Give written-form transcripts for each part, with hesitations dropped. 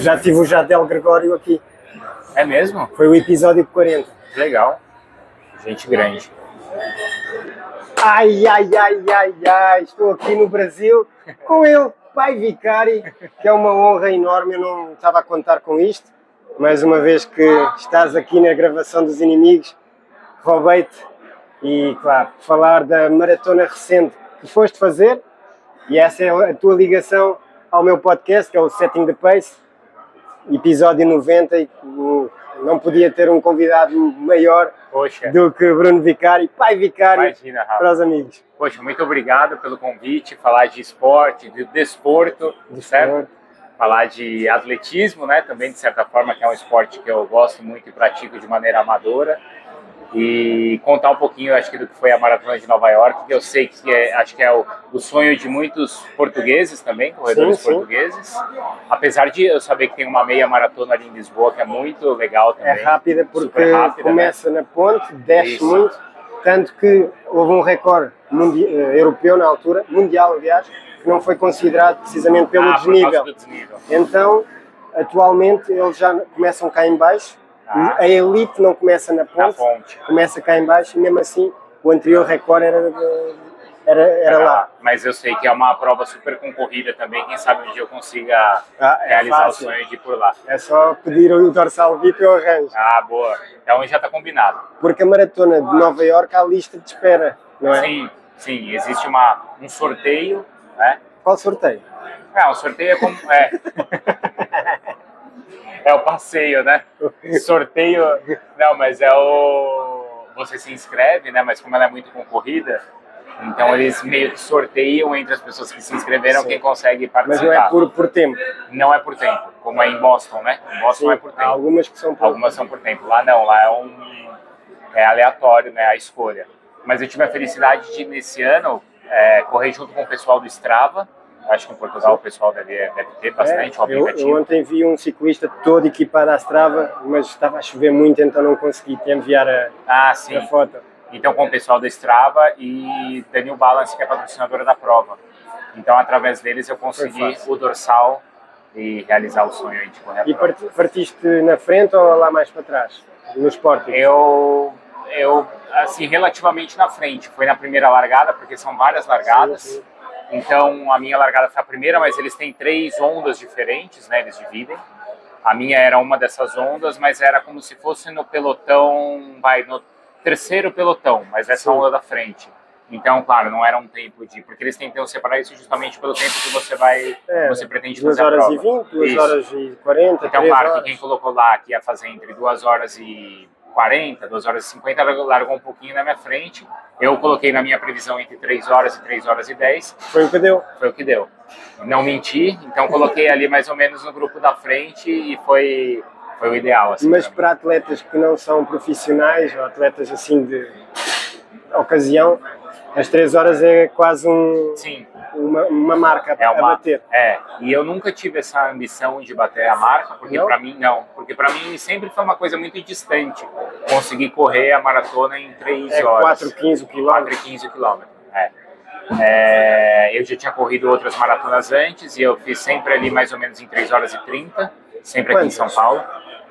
Já tive o Jadel Gregório aqui. É mesmo? Foi o episódio 40. Legal. Gente grande. Ai, estou aqui no Brasil com ele, Pai Vicari, que é uma honra enorme, eu não estava a contar com isto, mas uma vez que estás aqui na gravação dos Inimigos, roubei-te e, claro, falar da maratona recente que foste fazer, e essa é a tua ligação ao meu podcast, que é o Setting the Pace, episódio 90, e não podia ter um convidado maior do que Bruno Vicari, Pai Vicari. Imagina, Rafa. Para os amigos. Poxa, muito obrigado pelo convite, falar de esporte, de desporto, certo? Falar de atletismo, né, também de certa forma, que é um esporte que eu gosto muito e pratico de maneira amadora. E contar um pouquinho, acho que, do que foi a Maratona de Nova York, que eu sei que acho que é o sonho de muitos portugueses também, corredores portugueses. Apesar de eu saber que tem uma meia maratona ali em Lisboa, que é muito legal também. É rápida porque começa, né, na ponte, desce muito, tanto que houve um recorde europeu na altura, mundial aliás, que não foi considerado precisamente pelo desnível. Então, atualmente, eles já começam cá em baixo. A elite não começa na ponte, começa cá em baixo, e mesmo assim o anterior recorde era lá. Mas eu sei que é uma prova super concorrida também, quem sabe um dia eu consiga realizar o sonho de ir por lá. É só pedir o dorsal VIP e eu arranjo. Ah, boa. Então já está combinado. Porque a maratona de Nova York há lista de espera, não é? Sim, existe um sorteio, né? Qual sorteio? O sorteio é como... É o passeio, né? Sorteio, não, mas você se inscreve, né? Mas como ela é muito concorrida, então eles meio que sorteiam entre as pessoas que se inscreveram quem consegue participar. Mas não é por tempo? Não é por tempo, como é em Boston, né? Em Boston é por tempo. Há algumas que são por Algumas são por tempo. Lá não, lá é aleatório, né? A escolha. Mas eu tive a felicidade de, nesse ano, correr junto com o pessoal do Strava. Acho que em Portugal o pessoal deve ter bastante aplicativo. Eu ontem vi um ciclista todo equipado à Strava, mas estava a chover muito, então não consegui te enviar a foto. Então com o pessoal do Strava e da New Balance, que é patrocinadora da prova. Então através deles eu consegui o dorsal e realizar o sonho de correr a prova. E partiste na frente ou lá mais para trás, no esporte? Eu assim, relativamente na frente. Foi na primeira largada, porque são várias largadas. Sim. Então, a minha largada foi a primeira, mas eles têm 3 ondas diferentes, né? Eles dividem. A minha era uma dessas ondas, mas era como se fosse no pelotão, no terceiro pelotão, mas essa onda da frente. Então, claro, não era um tempo porque eles tentam separar isso justamente pelo tempo que você pretende fazer a prova. 2 horas e 20, 2 horas e 40, então, claro, que quem colocou lá que ia fazer entre 2 horas e 40, 2 horas e 50, largou um pouquinho na minha frente. Eu coloquei na minha previsão entre 3 horas e 3 horas e 10. Foi o que deu. Foi o que deu. Não menti, então coloquei ali mais ou menos no grupo da frente e foi o ideal. Assim, mas para atletas que não são profissionais, ou atletas assim de ocasião, as 3 horas é quase uma marca a bater. E eu nunca tive essa ambição de bater a marca, porque para mim não. Porque para mim sempre foi uma coisa muito distante conseguir correr a maratona em 3 horas. 4,15 quilômetros. 4,15 quilômetros, eu já tinha corrido outras maratonas antes e eu fiz sempre ali mais ou menos em 3 horas e 30, sempre aqui em São Paulo.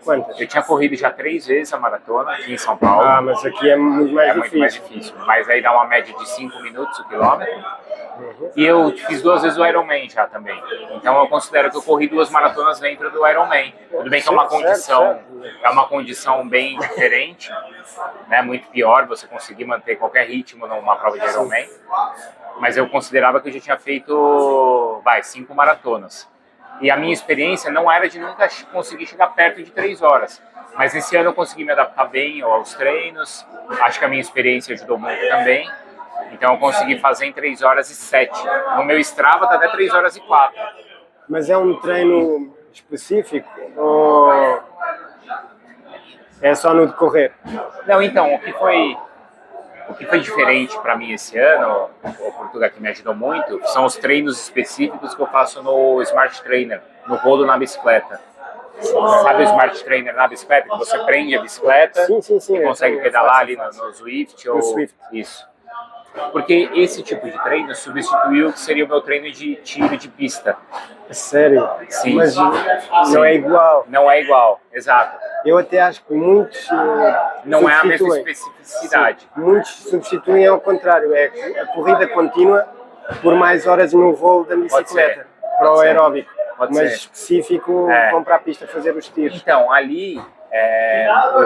Quantas? Eu tinha corrido já 3 vezes a maratona aqui em São Paulo. Mas aqui é muito mais difícil. Muito mais difícil. Mas aí dá uma média de 5 minutos o quilômetro. E eu fiz 2 vezes o Ironman já também. Então eu considero que eu corri 2 maratonas dentro do Ironman. Tudo bem que é uma condição bem diferente, né? Muito pior você conseguir manter qualquer ritmo numa prova de Ironman. Mas eu considerava que eu já tinha feito 5 maratonas. E a minha experiência não era de nunca conseguir chegar perto de 3 horas. Mas esse ano eu consegui me adaptar bem aos treinos. Acho que a minha experiência ajudou muito também. Então eu consegui fazer em 3 horas e 7. No meu Strava tá até 3 horas e 4. Mas é um treino específico? Ou é só no decorrer? Não, então, o que foi diferente para mim esse ano, o Portugal que me ajudou muito, são os treinos específicos que eu faço no Smart Trainer, no rolo na bicicleta. Sabe o Smart Trainer na bicicleta? Que você prende a bicicleta sim, e consegue pedalar ali no Zwift. No Swift. Isso. Porque esse tipo de treino substituiu o que seria o meu treino de tiro de pista. Sério? Sim. Mas não é igual. Não é igual, exato. Eu até acho que muitos Não é a mesma substituem. especificidade. Sim, muitos substituem ao contrário, é a corrida contínua por mais horas no rolo da bicicleta, para o aeróbico, mas ser. específico vão para a pista fazer os tiros. Então, ali, o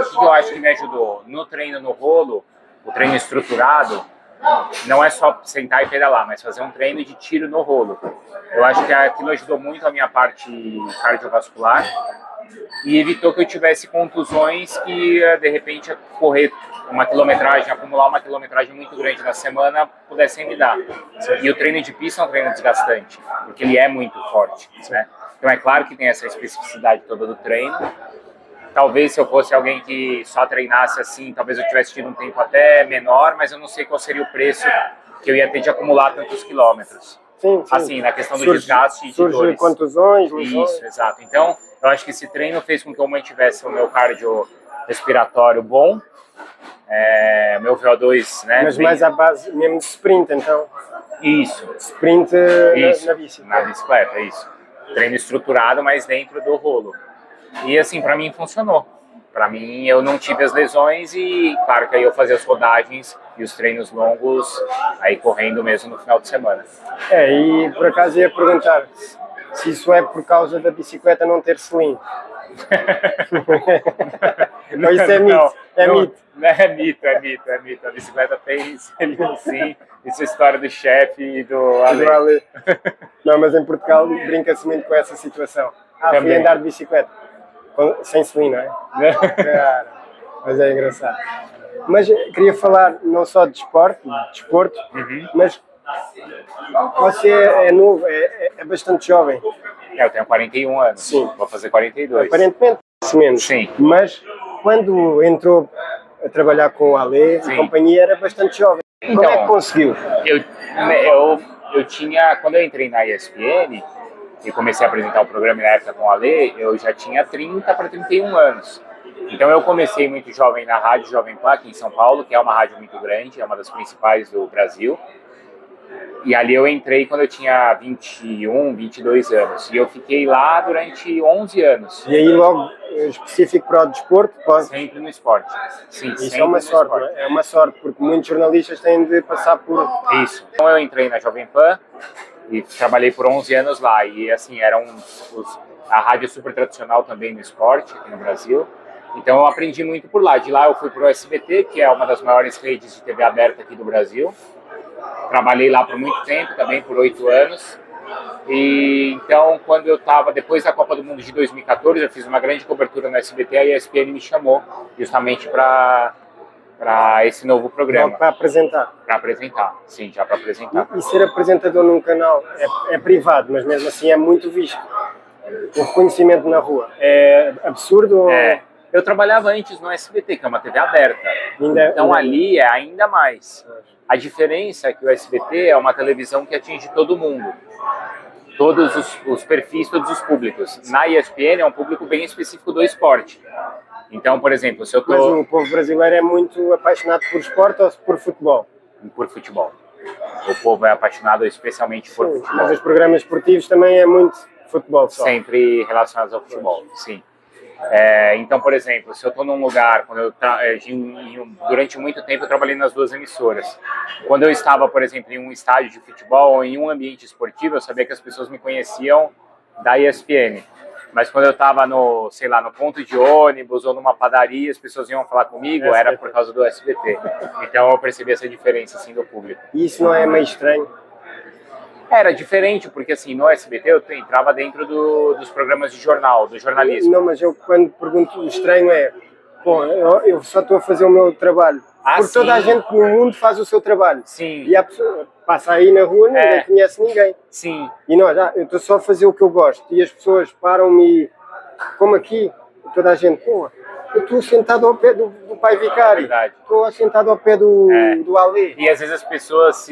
que eu acho que me ajudou no treino no rolo, o treino estruturado, não é só sentar e pedalar, mas fazer um treino de tiro no rolo. Eu acho que aquilo ajudou muito a minha parte cardiovascular e evitou que eu tivesse contusões que, de repente, correr uma quilometragem, acumular uma quilometragem muito grande na semana, pudessem me dar. E o treino de pista é um treino desgastante, porque ele é muito forte, né? Então é claro que tem essa especificidade toda do treino. Talvez se eu fosse alguém que só treinasse assim, talvez eu tivesse tido um tempo até menor, mas eu não sei qual seria o preço que eu ia ter de acumular tantos quilômetros. Sim. Assim, na questão do desgaste e de dores. Surge contusões, lesões. Isso, exato. Então, eu acho que esse treino fez com que eu mantivesse o meu cardio respiratório bom, meu VO2, né? Mas mais à base mesmo de sprint, então. Isso. Sprint Isso. na bicicleta. Na bicicleta, isso. Treino estruturado, mas dentro do rolo. E assim, pra mim funcionou. Pra mim, eu não tive as lesões e, claro, que aí eu fazia as rodagens e os treinos longos, aí correndo mesmo no final de semana. E por acaso ia perguntar se isso é por causa da bicicleta não ter selim. Não, isso é mito. É mito. A bicicleta tem selim, sim. Isso é história do chefe e do Ale. Não, mas em Portugal brinca-se muito com essa situação. Fui andar de bicicleta. Sem selim, não é? Cara, mas é engraçado. Mas queria falar não só de desporto, mas você é novo, é bastante jovem. Eu tenho 41 anos, sim. Vou fazer 42. Aparentemente, menos. Sim. Mas quando entrou a trabalhar com o Ale, a companhia era bastante jovem. Como é que conseguiu? Eu tinha, quando eu entrei na ESPN e comecei a apresentar o programa na época com o Ale, eu já tinha 30 para 31 anos. Então eu comecei muito jovem na Rádio Jovem Pan, aqui em São Paulo, que é uma rádio muito grande, é uma das principais do Brasil. E ali eu entrei quando eu tinha 21, 22 anos. E eu fiquei lá durante 11 anos. E aí logo, específico para o desporto? Sempre no esporte. Sim, isso é uma sorte, não é? É uma sorte, porque muitos jornalistas têm de passar por... Isso. Então eu entrei na Jovem Pan e trabalhei por 11 anos lá. E assim, a rádio super tradicional também no esporte, aqui no Brasil. Então eu aprendi muito por lá. De lá eu fui para o SBT, que é uma das maiores redes de TV aberta aqui do Brasil. Trabalhei lá por muito tempo, também por 8 anos. E então, quando eu estava, depois da Copa do Mundo de 2014, eu fiz uma grande cobertura no SBT, a ESPN me chamou justamente para esse novo programa. Para apresentar? Para apresentar, sim, já para apresentar. E ser apresentador num canal é privado, mas mesmo assim é muito visto. O reconhecimento na rua é absurdo? Eu trabalhava antes no SBT, que é uma TV aberta. Então ali é ainda mais. A diferença é que o SBT é uma televisão que atinge todo mundo. Todos os perfis, todos os públicos. Na ESPN é um público bem específico do esporte. Então, por exemplo, se eu tô... Mas o povo brasileiro é muito apaixonado por esporte ou por futebol? Por futebol. O povo é apaixonado especialmente por futebol. Mas os programas esportivos também é muito futebol só. Sempre relacionados ao futebol, sim. Então, por exemplo, se eu estou num lugar, durante muito tempo eu trabalhei nas duas emissoras. Quando eu estava, por exemplo, em um estádio de futebol ou em um ambiente esportivo, eu sabia que as pessoas me conheciam da ESPN. Mas quando eu estava no ponto de ônibus ou numa padaria, as pessoas iam falar comigo, era por causa do SBT. Então eu percebi essa diferença assim do público. E isso não é meio estranho? Era diferente, porque assim, no SBT eu entrava dentro dos programas de jornal, do jornalismo. Não, mas eu quando pergunto o estranho eu só estou a fazer o meu trabalho. Porque toda a gente no mundo faz o seu trabalho. Sim. E a pessoa passa aí na rua, ninguém conhece ninguém. Sim. E nós, eu estou só a fazer o que eu gosto. E as pessoas param-me, como aqui, toda a gente, eu estou sentado ao pé do pai vicário. Estou sentado ao pé do Ale. E às vezes as pessoas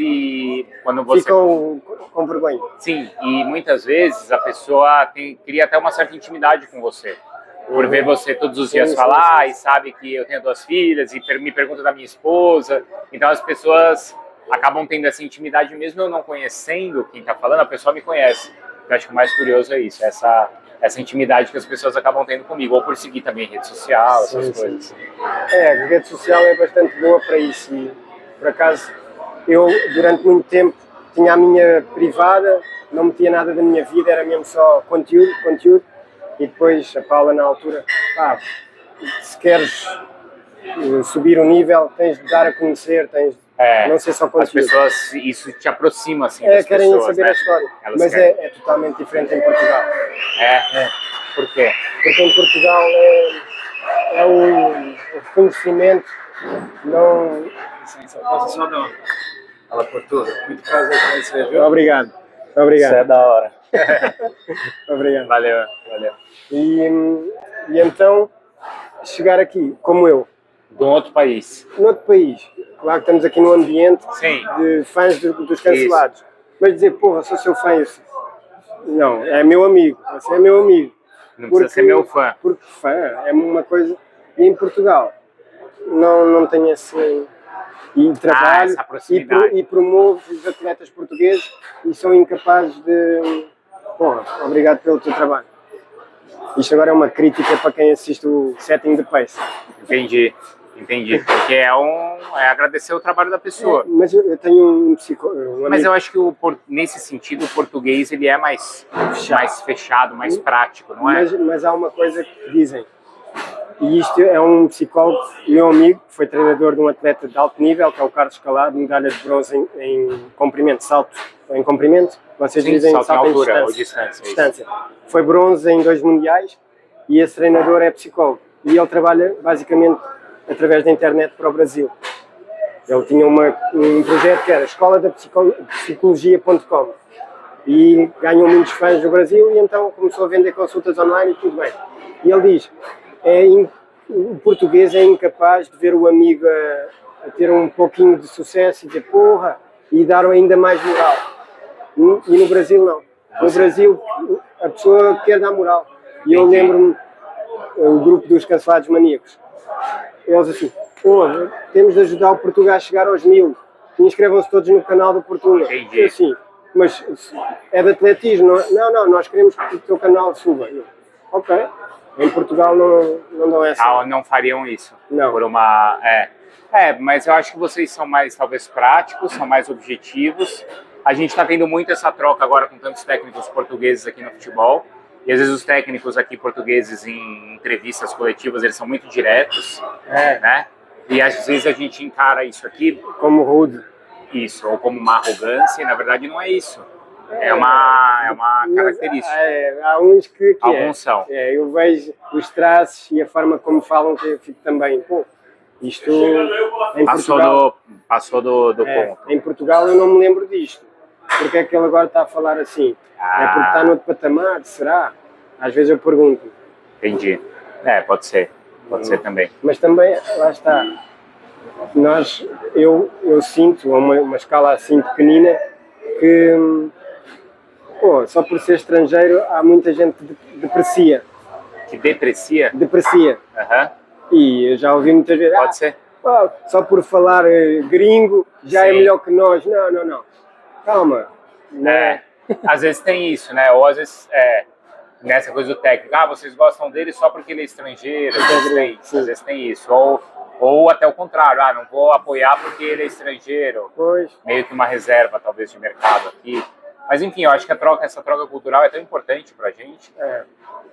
quando você... ficam com vergonha. Sim, e muitas vezes a pessoa cria até uma certa intimidade com você. Por ver você todos os dias falar e sabe que eu tenho 2 filhas e me pergunta da minha esposa. Então as pessoas acabam tendo essa intimidade, mesmo eu não conhecendo quem está falando, a pessoa me conhece. Eu acho que o mais curioso é isso, essa intimidade que as pessoas acabam tendo comigo, ou por seguir também rede social, essas coisas. A rede social é bastante boa para isso. E, por acaso, eu durante muito tempo tinha a minha privada, não metia nada da minha vida, era mesmo só conteúdo. E depois a Paula, na altura, se queres subir o nível, tens de dar a conhecer, tens de não ser só conteúdo. As pessoas, isso te aproxima assim das querem pessoas, saber né? a história, Elas mas querem. é totalmente diferente em Portugal. Por quê? Porque em Portugal é o reconhecimento, não... Posso só dar ela por tudo? Muito prazer com você, viu? Obrigado. Isso é da hora. Obrigado. Valeu. E então, chegar aqui, como eu, De um outro país. noutro país, claro que estamos aqui num ambiente Sim. de fãs dos cancelados, mas dizer, porra, sou seu fã, não, é meu amigo, você é meu amigo. Não precisa ser meu fã. Porque fã é uma coisa, e em Portugal não tem esse... E trabalho essa proximidade. e promovo os atletas portugueses e sou incapaz de... Porra, obrigado pelo teu trabalho. Isto agora é uma crítica para quem assiste o Setting the Pace. Entendi. Porque é agradecer o trabalho da pessoa. Mas eu tenho um psicólogo. Mas eu acho que nesse sentido o português ele é mais fechado, mais prático, não é? Mas há uma coisa que dizem, e isto é um psicólogo, meu amigo, que foi treinador de um atleta de alto nível, que é o Carlos Calado, medalha de bronze em comprimento, salto em comprimento. Vocês dizem salto em altura em ou distância. Foi bronze em 2 mundiais e esse treinador é psicólogo. E ele trabalha basicamente através da internet para o Brasil. Ele tinha um projeto que era escola da psicologia.com e ganhou muitos fãs no Brasil e então começou a vender consultas online e tudo bem. E ele diz, o português é incapaz de ver o amigo a ter um pouquinho de sucesso e dizer porra, e dar ainda mais moral. E no Brasil não. No Brasil a pessoa quer dar moral. E eu lembro-me, o grupo dos cancelados maníacos, eles assim, porra, temos de ajudar o Portugal a chegar aos 1000. Inscrevam-se todos no canal do Portugal. Entendi. Assim, mas é de atletismo, não, nós queremos que o teu canal suba. Ok. Em Portugal não dão essa. Não fariam isso. Não. Por uma... mas eu acho que vocês são mais, talvez, práticos, são mais objetivos. A gente está tendo muito essa troca agora com tantos técnicos portugueses aqui no futebol. E às vezes os técnicos aqui portugueses em entrevistas coletivas, eles são muito diretos, né? E às vezes a gente encara isso aqui como rude. Isso, ou como uma arrogância, e na verdade não é isso. É uma característica. Há uns que alguns são. Eu vejo os traços e a forma como falam que eu fico também, pô, isto em Portugal... Passou do ponto. Em Portugal eu não me lembro disto. Porque é que ele agora está a falar assim? É porque está no outro patamar? Será? Às vezes eu pergunto. Entendi. Pode ser. Pode ser também. Mas também, lá está. Eu sinto, a uma escala assim pequenina, que só por ser estrangeiro há muita gente que deprecia. Que deprecia? Deprecia. Aham. E eu já ouvi muitas vezes. Pode ser. Só por falar gringo já é melhor que nós. Não. Calma. Às vezes tem isso, né? Ou às vezes nessa coisa do técnico, vocês gostam dele só porque ele é estrangeiro. Às vezes tem isso. Ou até o contrário, não vou apoiar porque ele é estrangeiro. Pois. Meio que uma reserva, talvez, de mercado aqui. Mas enfim, eu acho que essa troca cultural é tão importante pra gente.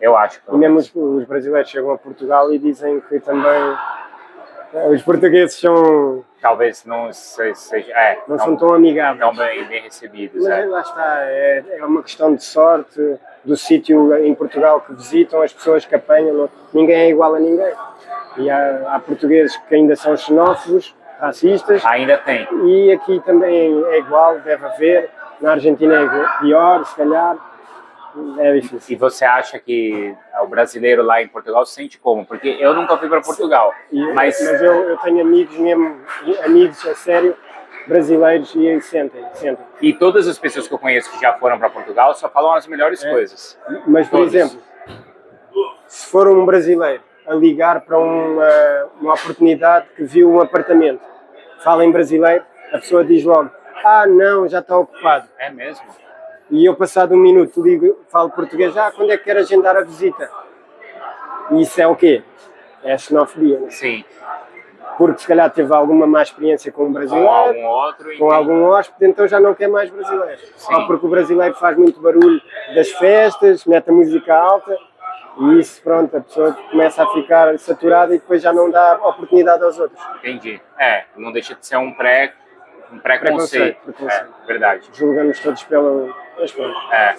Eu acho. E mesmo os brasileiros chegam a Portugal e dizem que também os portugueses são... Talvez não seja... não são tão amigáveis. Não bem recebidos. Mas lá está, é uma questão de sorte, do sítio em Portugal que visitam, as pessoas que apanham, ninguém é igual a ninguém. E há portugueses que ainda são xenófobos, racistas. Ainda tem. E aqui também é igual, deve haver. Na Argentina é pior, se calhar. É difícil. E você acha que o brasileiro lá em Portugal se sente como? Porque eu nunca fui para Portugal. Mas eu tenho amigos mesmo, amigos a sério, brasileiros e sentem. E todas as pessoas que eu conheço que já foram para Portugal só falam as melhores coisas. Mas, por exemplo, se for um brasileiro a ligar para uma oportunidade que viu um apartamento, fala em brasileiro, a pessoa diz logo, ah não, já está ocupado. É mesmo? E eu passado um minuto falo português, quando é que quer agendar a visita? E isso é o quê? É a xenofobia, né? Sim. Porque se calhar teve alguma má experiência com um Com brasileiro, algum outro. com algum hóspede, então já não quer mais brasileiro. Só porque o brasileiro faz muito barulho das festas, mete a música alta e isso, pronto, a pessoa começa a ficar saturada e depois já não dá oportunidade aos outros. Entendi. Não deixa de ser um preconceito. Preconceito. Verdade. Julgamos todos pelo... Mas pronto. É.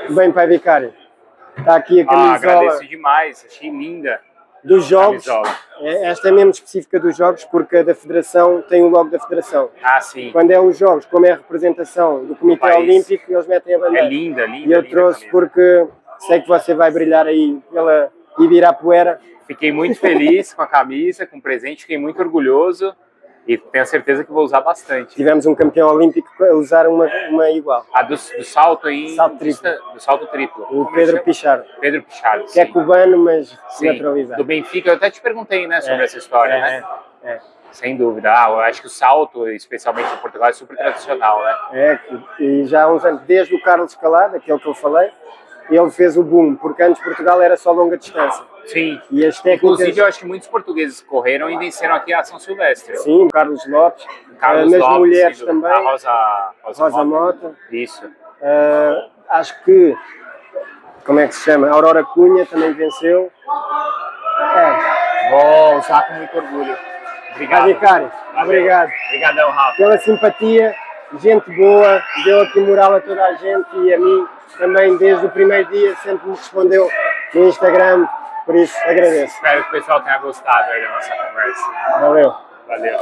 Bem, pai vicário, está aqui a camisola Agradeço demais, achei linda. dos jogos. Camisola. Esta é mesmo específica dos jogos porque a da Federação tem o logo da Federação. Ah, sim. Quando é os jogos, como é a representação do Comitê país. Olímpico, eles metem a bandeira. É linda, linda. E eu linda trouxe a camisa. porque sei que você vai brilhar aí pela Ibirapuera. Fiquei muito feliz com a camisa, com o presente, fiquei muito orgulhoso e tenho certeza que vou usar bastante. Tivemos um campeão olímpico a usar uma igual. A do salto aí. Salto triplo. Do salto triplo. O Como Pedro chama? Pichardo, Pedro Pichardo. que é sim. cubano, mas Sim, naturalizado. do Benfica. Eu até te perguntei, né, sobre essa história, né? É. Sem dúvida. Eu acho que o salto, especialmente em Portugal, é super tradicional, né? E já há uns anos, desde o Carlos Escalada, aquele que eu falei, ele fez o boom, porque antes Portugal era só longa distância. Sim. E as técnicas... Inclusive, eu acho que muitos portugueses correram e venceram aqui a São Silvestre. Sim, o Carlos Lopes, Carlos nas Lopes, mulheres sim, também, a Rosa Mota. Isso. Acho que, como é que se chama? A Aurora Cunha também venceu. Vou usar com muito orgulho. Obrigado. Vicário, obrigado Obrigadão, Rafa. pela simpatia, gente boa, deu aqui moral a toda a gente e a mim também desde o primeiro dia sempre me respondeu no Instagram, por isso agradeço. Espero que o pessoal tenha gostado aí da nossa conversa. Valeu. Valeu.